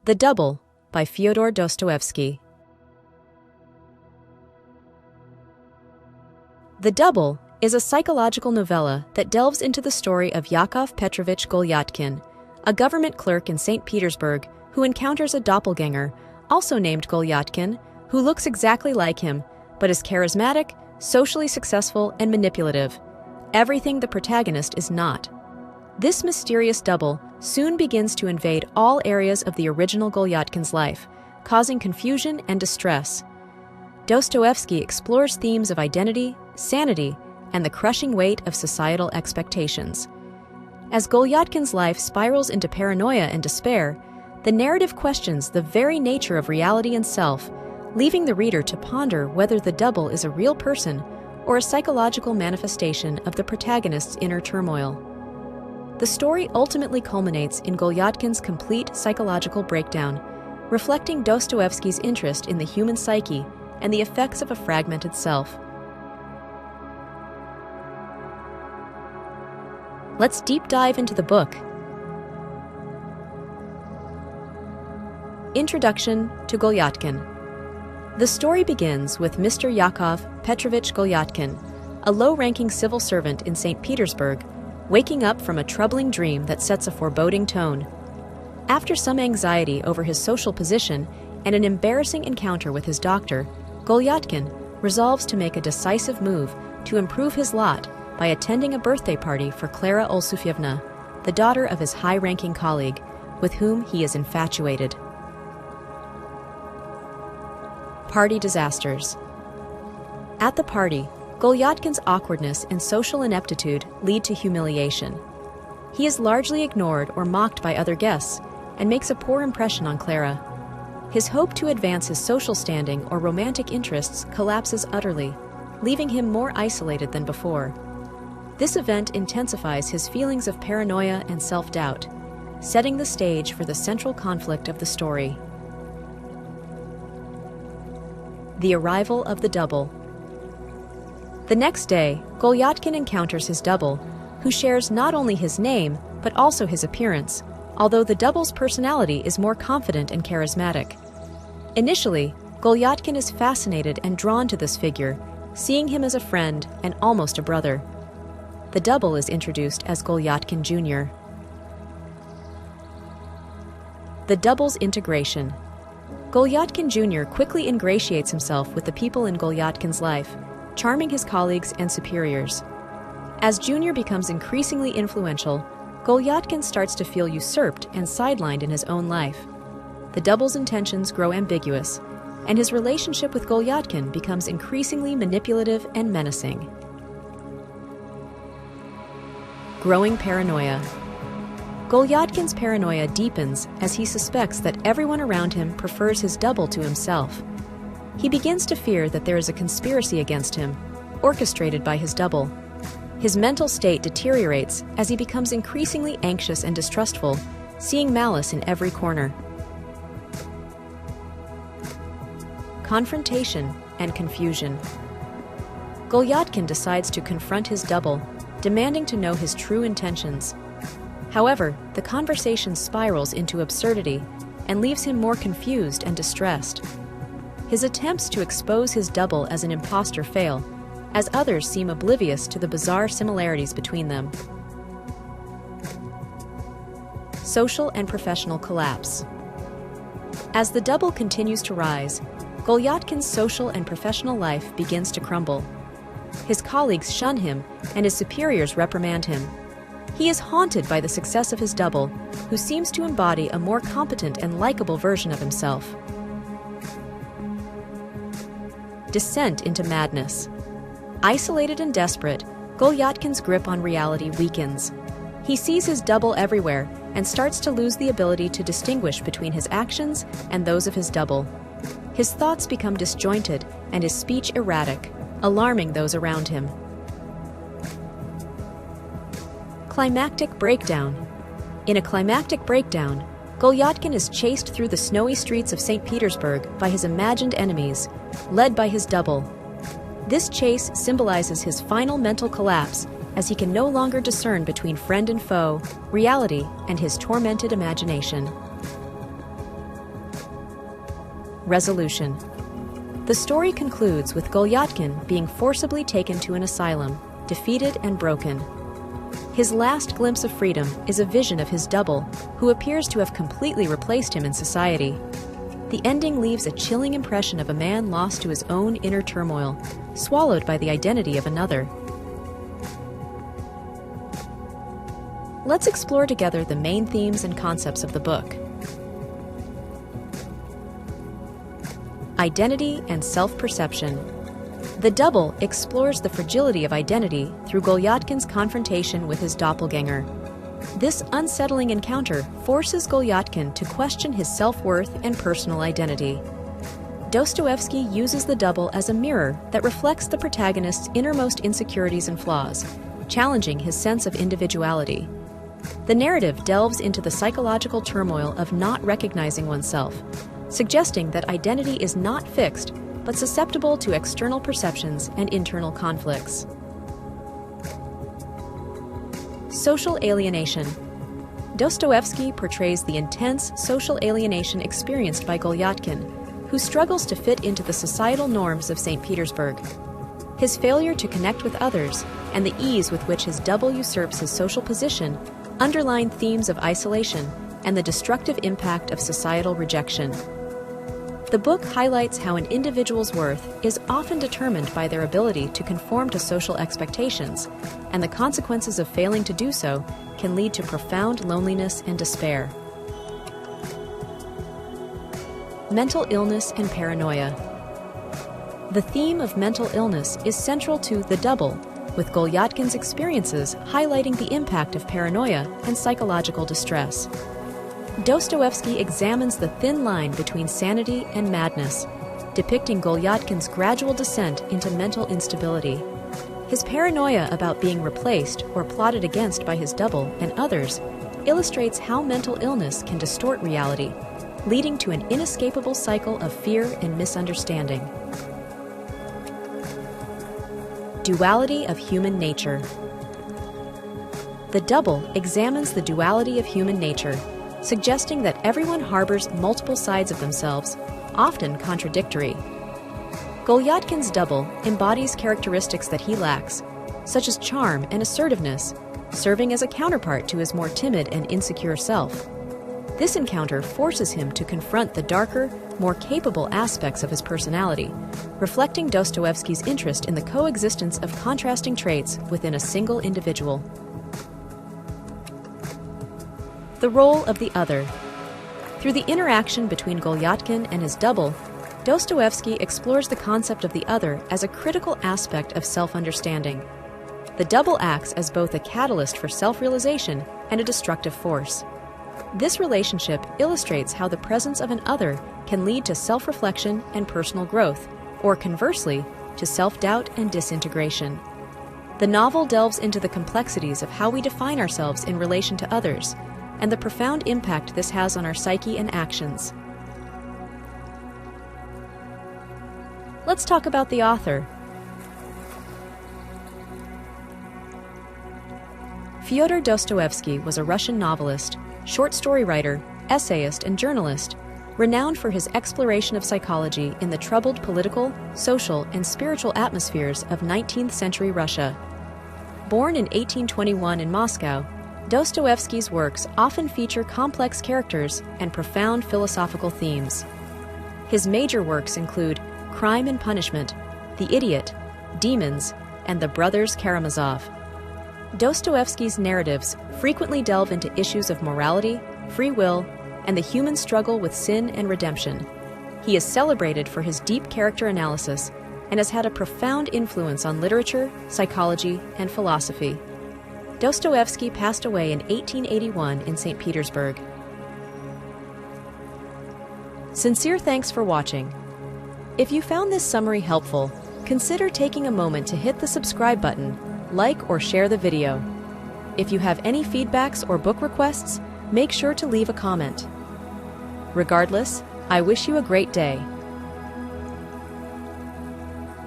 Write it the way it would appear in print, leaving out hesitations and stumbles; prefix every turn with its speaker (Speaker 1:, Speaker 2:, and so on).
Speaker 1: The Double by Fyodor Dostoevsky. The Double is a psychological novella that delves into the story of Yakov Petrovich Golyatkin, a government clerk in St. Petersburg who encounters a doppelganger, also named Golyatkin, who looks exactly like him, but is charismatic, socially successful, and manipulative. Everything the protagonist is not. This mysterious double soon begins to invade all areas of the original Golyatkin's life, causing confusion and distress. Dostoevsky explores themes of identity, sanity, and the crushing weight of societal expectations. As Golyatkin's life spirals into paranoia and despair, the narrative questions the very nature of reality and self, leaving the reader to ponder whether the double is a real person or a psychological manifestation of the protagonist's inner turmoil. The story ultimately culminates in Golyatkin's complete psychological breakdown, reflecting Dostoevsky's interest in the human psyche and the effects of a fragmented self. Let's deep dive into the book. Introduction to Golyatkin. The story begins with Mr. Yakov Petrovich Golyatkin, a low-ranking civil servant in St. Petersburg, waking up from a troubling dream that sets a foreboding tone. After some anxiety over his social position and an embarrassing encounter with his doctor, Golyatkin resolves to make a decisive move to improve his lot by attending a birthday party for Clara Olsufyevna, the daughter of his high-ranking colleague, with whom he is infatuated. Party disasters. At the party, Golyatkin's awkwardness and social ineptitude lead to humiliation. He is largely ignored or mocked by other guests and makes a poor impression on Clara. His hope to advance his social standing or romantic interests collapses utterly, leaving him more isolated than before. This event intensifies his feelings of paranoia and self-doubt, setting the stage for the central conflict of the story. The arrival of the double. The next day, Golyatkin encounters his double, who shares not only his name, but also his appearance, although the double's personality is more confident and charismatic. Initially, Golyatkin is fascinated and drawn to this figure, seeing him as a friend and almost a brother. The double is introduced as Golyatkin Jr. The double's integration. Golyatkin Jr. quickly ingratiates himself with the people in Golyatkin's life, charming his colleagues and superiors. As Junior becomes increasingly influential, Golyatkin starts to feel usurped and sidelined in his own life. The double's intentions grow ambiguous, and his relationship with Golyatkin becomes increasingly manipulative and menacing. Growing paranoia. Golyatkin's paranoia deepens as he suspects that everyone around him prefers his double to himself. He begins to fear that there is a conspiracy against him, orchestrated by his double. His mental state deteriorates as he becomes increasingly anxious and distrustful, seeing malice in every corner. Confrontation and confusion. Golyatkin decides to confront his double, demanding to know his true intentions. However, the conversation spirals into absurdity and leaves him more confused and distressed. His attempts to expose his double as an impostor fail, as others seem oblivious to the bizarre similarities between them. Social and professional collapse. As the double continues to rise, Golyatkin's social and professional life begins to crumble. His colleagues shun him, and his superiors reprimand him. He is haunted by the success of his double, who seems to embody a more competent and likable version of himself. Descent into madness. Isolated and desperate, Golyatkin's grip on reality weakens. He sees his double everywhere and starts to lose the ability to distinguish between his actions and those of his double. His thoughts become disjointed and his speech erratic, alarming those around him. Climactic breakdown. In a climactic breakdown, Golyatkin is chased through the snowy streets of St. Petersburg by his imagined enemies, led by his double. This chase symbolizes his final mental collapse as he can no longer discern between friend and foe, reality, and his tormented imagination. Resolution. The story concludes with Golyatkin being forcibly taken to an asylum, defeated and broken. His last glimpse of freedom is a vision of his double, who appears to have completely replaced him in society. The ending leaves a chilling impression of a man lost to his own inner turmoil, swallowed by the identity of another. Let's explore together the main themes and concepts of the book. Identity and self-perception. The Double explores the fragility of identity through Golyatkin's confrontation with his doppelganger. This unsettling encounter forces Golyatkin to question his self-worth and personal identity. Dostoevsky uses the Double as a mirror that reflects the protagonist's innermost insecurities and flaws, challenging his sense of individuality. The narrative delves into the psychological turmoil of not recognizing oneself, suggesting that identity is not fixed, but susceptible to external perceptions and internal conflicts. Social alienation. Dostoevsky portrays the intense social alienation experienced by Golyatkin, who struggles to fit into the societal norms of St. Petersburg. His failure to connect with others and the ease with which his double usurps his social position underline themes of isolation and the destructive impact of societal rejection. The book highlights how an individual's worth is often determined by their ability to conform to social expectations, and the consequences of failing to do so can lead to profound loneliness and despair. Mental illness and paranoia. The theme of mental illness is central to The Double, with Golyatkin's experiences highlighting the impact of paranoia and psychological distress. Dostoevsky examines the thin line between sanity and madness, depicting Golyatkin's gradual descent into mental instability. His paranoia about being replaced or plotted against by his double and others illustrates how mental illness can distort reality, leading to an inescapable cycle of fear and misunderstanding. Duality of human nature. The Double examines the duality of human nature, suggesting that everyone harbors multiple sides of themselves, often contradictory. Golyatkin's double embodies characteristics that he lacks, such as charm and assertiveness, serving as a counterpart to his more timid and insecure self. This encounter forces him to confront the darker, more capable aspects of his personality, reflecting Dostoevsky's interest in the coexistence of contrasting traits within a single individual. The role of the other. Through the interaction between Golyatkin and his double, Dostoevsky explores the concept of the other as a critical aspect of self-understanding. The double acts as both a catalyst for self-realization and a destructive force. This relationship illustrates how the presence of an other can lead to self-reflection and personal growth, or conversely, to self-doubt and disintegration. The novel delves into the complexities of how we define ourselves in relation to others, and the profound impact this has on our psyche and actions. Let's talk about the author. Fyodor Dostoevsky was a Russian novelist, short story writer, essayist, and journalist, renowned for his exploration of psychology in the troubled political, social, and spiritual atmospheres of 19th century Russia. Born in 1821 in Moscow, Dostoevsky's works often feature complex characters and profound philosophical themes. His major works include Crime and Punishment, The Idiot, Demons, and The Brothers Karamazov. Dostoevsky's narratives frequently delve into issues of morality, free will, and the human struggle with sin and redemption. He is celebrated for his deep character analysis and has had a profound influence on literature, psychology, and philosophy. Dostoevsky passed away in 1881 in St. Petersburg. Sincere thanks for watching. If you found this summary helpful, consider taking a moment to hit the subscribe button, like or share the video. If you have any feedbacks or book requests, make sure to leave a comment. Regardless, I wish you a great day.